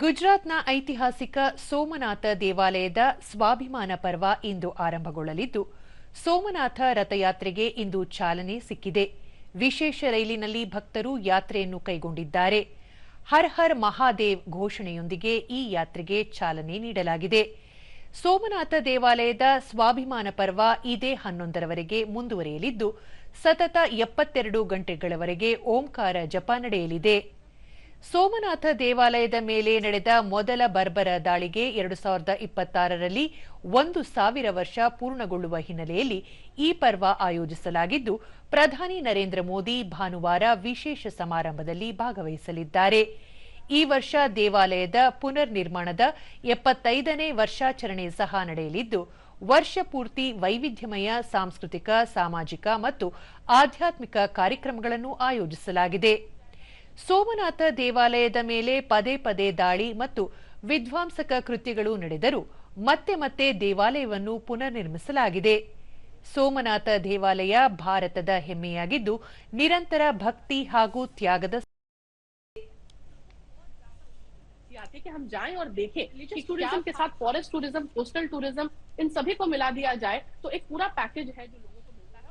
ಗುಜರಾತ್ನ ಐತಿಹಾಸಿಕ ಸೋಮನಾಥ ದೇವಾಲಯದ ಸ್ವಾಭಿಮಾನ ಪರ್ವ ಇಂದು ಆರಂಭಗೊಳ್ಳಲಿದ್ದು, ಸೋಮನಾಥ ರಥಯಾತ್ರೆಗೆ ಇಂದು ಚಾಲನೆ ಸಿಕ್ಕಿದೆ. ವಿಶೇಷ ರೈಲಿನಲ್ಲಿ ಭಕ್ತರು ಯಾತ್ರೆಯನ್ನು ಕೈಗೊಂಡಿದ್ದಾರೆ. ಹರ್ ಹರ್ ಮಹಾದೇವ್ ಘೋಷಣೆಯೊಂದಿಗೆ ಈ ಯಾತ್ರೆಗೆ ಚಾಲನೆ ನೀಡಲಾಗಿದೆ. ಸೋಮನಾಥ ದೇವಾಲಯದ ಸ್ವಾಭಿಮಾನ ಪರ್ವ ಇದೇ 11ರವರೆಗೆ ಮುಂದುವರಿಯಲಿದ್ದು, ಸತತ 72 ಗಂಟೆಗಳವರೆಗೆ ಓಂಕಾರ ಜಪ ನಡೆಯಲಿದೆ. ಸೋಮನಾಥ ದೇವಾಲಯದ ಮೇಲೆ ನಡೆದ ಮೊದಲ ಬರ್ಬರ ದಾಳಿಗೆ 2026ರಲ್ಲಿ 1000 ವರ್ಷ ಪೂರ್ಣಗೊಳ್ಳುವ ಹಿನ್ನೆಲೆಯಲ್ಲಿ ಈ ಪರ್ವ ಆಯೋಜಿಸಲಾಗಿದ್ದು, ಪ್ರಧಾನಿ ನರೇಂದ್ರ ಮೋದಿ ಭಾನುವಾರ ವಿಶೇಷ ಸಮಾರಂಭದಲ್ಲಿ ಭಾಗವಹಿಸಲಿದ್ದಾರೆ. ಈ ವರ್ಷ ದೇವಾಲಯದ ಪುನರ್ ನಿರ್ಮಾಣದ 75ನೇ ವರ್ಷಾಚರಣೆ ಸಹ ನಡೆಯಲಿದ್ದು, ವರ್ಷ ಪೂರ್ತಿ ವೈವಿಧ್ಯಮಯ ಸಾಂಸ್ಕೃತಿಕ, ಸಾಮಾಜಿಕ ಮತ್ತು ಆಧ್ಯಾತ್ಮಿಕ ಕಾರ್ಯಕ್ರಮಗಳನ್ನು ಆಯೋಜಿಸಲಾಗಿದೆ. ಸೋಮನಾಥ ದೇವಾಲಯದ ಮೇಲೆ ಪದೇ ಪದೇ ದಾಳಿ ಮತ್ತು ವಿಧ್ವಂಸಕ ಕೃತ್ಯಗಳು ನಡೆದರೂ ಮತ್ತೆ ಮತ್ತೆ ದೇವಾಲಯವನ್ನು ಪುನರ್ ನಿರ್ಮಿಸಲಾಗಿದೆ. ಸೋಮನಾಥ ದೇವಾಲಯ ಭಾರತದ ಹೆಮ್ಮೆಯಾಗಿದ್ದು, ನಿರಂತರ ಭಕ್ತಿ ಹಾಗೂ ತ್ಯಾಗದ आते कि हम जाएं और देखें कि टूरिज्म के साथ फॉरेस्ट टूरिज्म, कोस्टल टूरिज्म, इन सभी को मिला दिया जाए तो एक पूरा पैकेज है जो